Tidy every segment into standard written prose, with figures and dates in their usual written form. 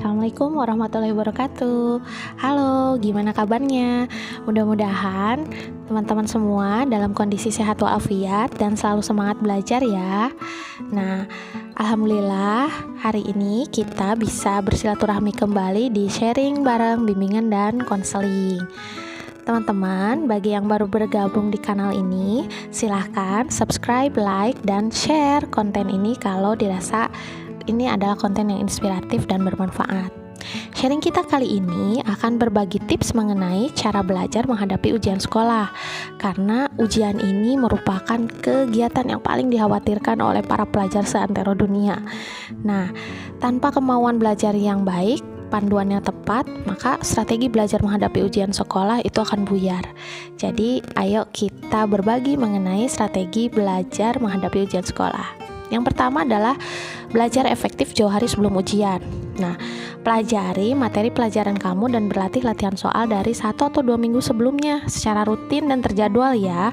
Assalamualaikum warahmatullahi wabarakatuh. Halo, gimana kabarnya? Mudah-mudahan teman-teman semua dalam kondisi sehat walafiat dan selalu semangat belajar ya. Nah, alhamdulillah hari ini kita bisa bersilaturahmi kembali di sharing bareng bimbingan dan konseling. Teman-teman, bagi yang baru bergabung di kanal ini, silahkan subscribe, like, dan share konten ini kalau dirasa ini adalah konten yang inspiratif dan bermanfaat. Sharing kita kali ini akan berbagi tips mengenai cara belajar menghadapi ujian sekolah, karena ujian ini merupakan kegiatan yang paling dikhawatirkan oleh para pelajar seantero dunia. Nah, tanpa kemauan belajar yang baik, panduan yang tepat, maka strategi belajar menghadapi ujian sekolah itu akan buyar. Jadi, ayo kita berbagi mengenai strategi belajar menghadapi ujian sekolah. Yang pertama adalah belajar efektif jauh hari sebelum ujian. Nah, pelajari materi pelajaran kamu dan berlatih latihan soal dari 1 atau 2 minggu sebelumnya secara rutin dan terjadwal ya.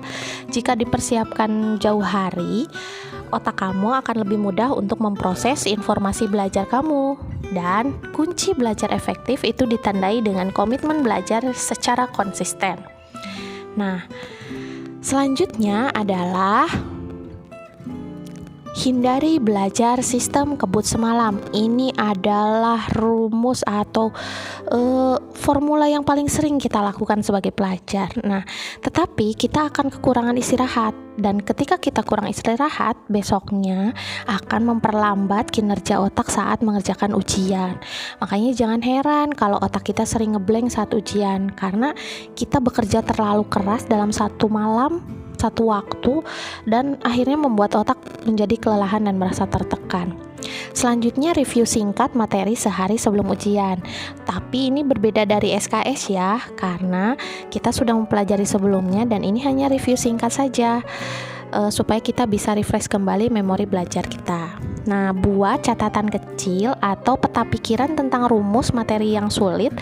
Jika dipersiapkan jauh hari, otak kamu akan lebih mudah untuk memproses informasi belajar kamu. Dan kunci belajar efektif itu ditandai dengan komitmen belajar secara konsisten. Nah, selanjutnya adalah hindari belajar sistem kebut semalam. Ini adalah rumus atau formula yang paling sering kita lakukan sebagai pelajar. Nah, tetapi kita akan kekurangan istirahat, dan ketika kita kurang istirahat, besoknya akan memperlambat kinerja otak saat mengerjakan ujian. Makanya jangan heran kalau otak kita sering ngeblank saat ujian, karena kita bekerja terlalu keras dalam satu malam, satu waktu, dan akhirnya membuat otak menjadi kelelahan dan merasa tertekan. Selanjutnya, review singkat materi sehari sebelum ujian. Tapi ini berbeda dari SKS ya, karena kita sudah mempelajari sebelumnya dan ini hanya review singkat saja, supaya kita bisa refresh kembali memori belajar kita. Nah, buat catatan kecil atau peta pikiran tentang rumus materi yang sulit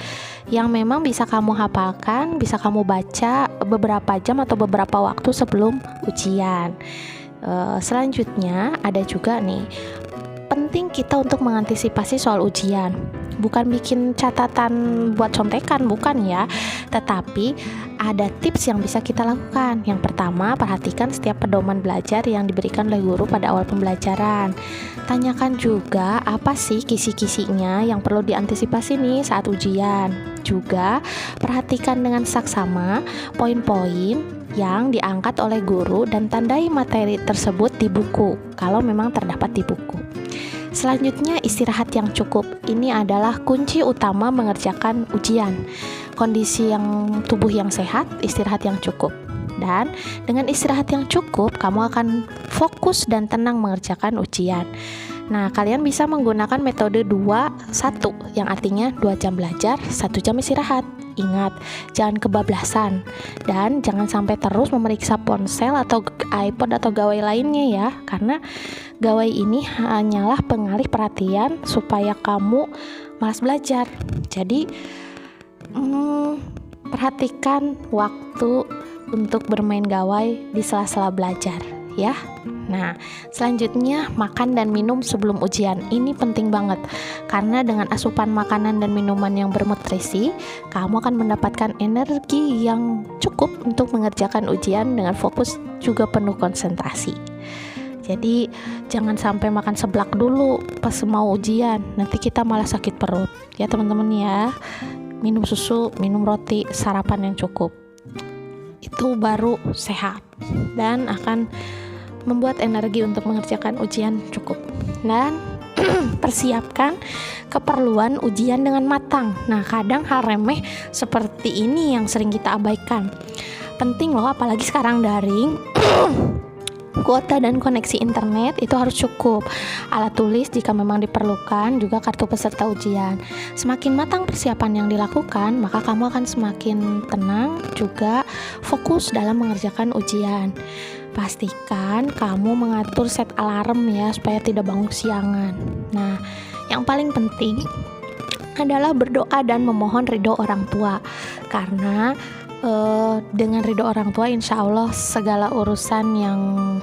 yang memang bisa kamu hafalkan, bisa kamu baca beberapa jam atau beberapa waktu sebelum ujian. Selanjutnya ada juga nih, penting kita untuk mengantisipasi soal ujian. Bukan bikin catatan buat contekan, bukan ya, tetapi ada tips yang bisa kita lakukan. Yang pertama, perhatikan setiap pedoman belajar yang diberikan oleh guru pada awal pembelajaran. Tanyakan juga apa sih kisi-kisinya yang perlu diantisipasi nih saat ujian. Juga perhatikan dengan saksama poin-poin yang diangkat oleh guru dan tandai materi tersebut di buku kalau memang terdapat di buku. Selanjutnya, istirahat yang cukup. Ini adalah kunci utama mengerjakan ujian. Kondisi yang tubuh yang sehat, istirahat yang cukup. Dan dengan istirahat yang cukup, kamu akan fokus dan tenang mengerjakan ujian. Nah, kalian bisa menggunakan metode 2-1, yang artinya 2 jam belajar, 1 jam istirahat. Ingat, jangan kebablasan, dan jangan sampai terus memeriksa ponsel atau iPod atau gawai lainnya ya, karena gawai ini hanyalah pengalih perhatian supaya kamu malas belajar. Jadi, perhatikan waktu untuk bermain gawai di sela-sela belajar ya. Nah, selanjutnya makan dan minum sebelum ujian. Ini penting banget, karena dengan asupan makanan dan minuman yang bernutrisi, kamu akan mendapatkan energi yang cukup untuk mengerjakan ujian dengan fokus juga penuh konsentrasi. Jadi jangan sampai makan seblak dulu pas mau ujian, nanti kita malah sakit perut ya teman-teman ya. Minum susu, minum roti, sarapan yang cukup, itu baru sehat dan akan membuat energi untuk mengerjakan ujian cukup. Dan persiapkan keperluan ujian dengan matang. Nah, kadang hal remeh seperti ini yang sering kita abaikan. Penting loh, apalagi sekarang daring. Kuota dan koneksi internet itu harus cukup. Alat tulis jika memang diperlukan, juga kartu peserta ujian. Semakin matang persiapan yang dilakukan, maka kamu akan semakin tenang juga fokus dalam mengerjakan ujian. Pastikan kamu mengatur set alarm ya, supaya tidak bangun kesiangan. Nah, yang paling penting adalah berdoa dan memohon ridho orang tua, karena dengan ridho orang tua, insya Allah segala urusan yang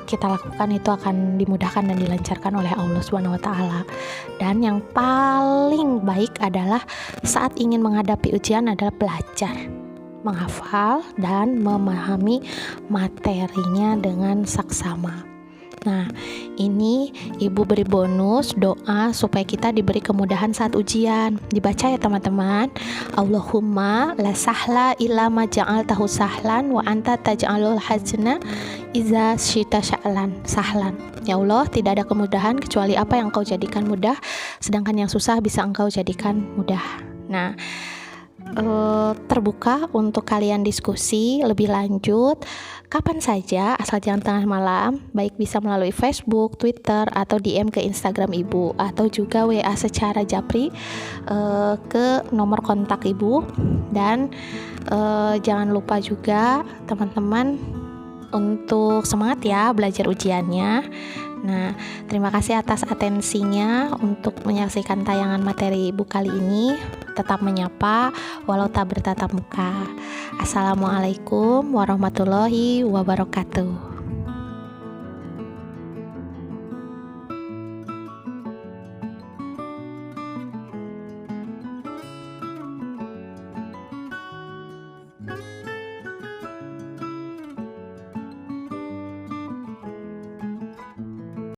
kita lakukan itu akan dimudahkan dan dilancarkan oleh Allah Subhanahu wa Ta'ala. Dan yang paling baik adalah saat ingin menghadapi ujian adalah belajar, menghafal dan memahami materinya dengan saksama. Nah, ini ibu beri bonus doa supaya kita diberi kemudahan saat ujian. Dibaca ya teman-teman. Allahumma la sahla illa ma ja'altahu sahlan wa anta taj'alul hazna iza syita sahlan. Ya Allah, tidak ada kemudahan kecuali apa yang Engkau jadikan mudah, sedangkan yang susah bisa Engkau jadikan mudah. Nah, terbuka untuk kalian diskusi lebih lanjut kapan saja, asal jangan tengah malam, baik bisa melalui Facebook, Twitter, atau DM ke Instagram ibu, atau juga WA secara japri ke nomor kontak ibu. Dan jangan lupa juga teman-teman untuk semangat ya belajar ujiannya. Nah, terima kasih atas atensinya untuk menyaksikan tayangan materi ibu kali ini. Tetap menyapa walau tak bertatap muka. Assalamualaikum warahmatullahi wabarakatuh.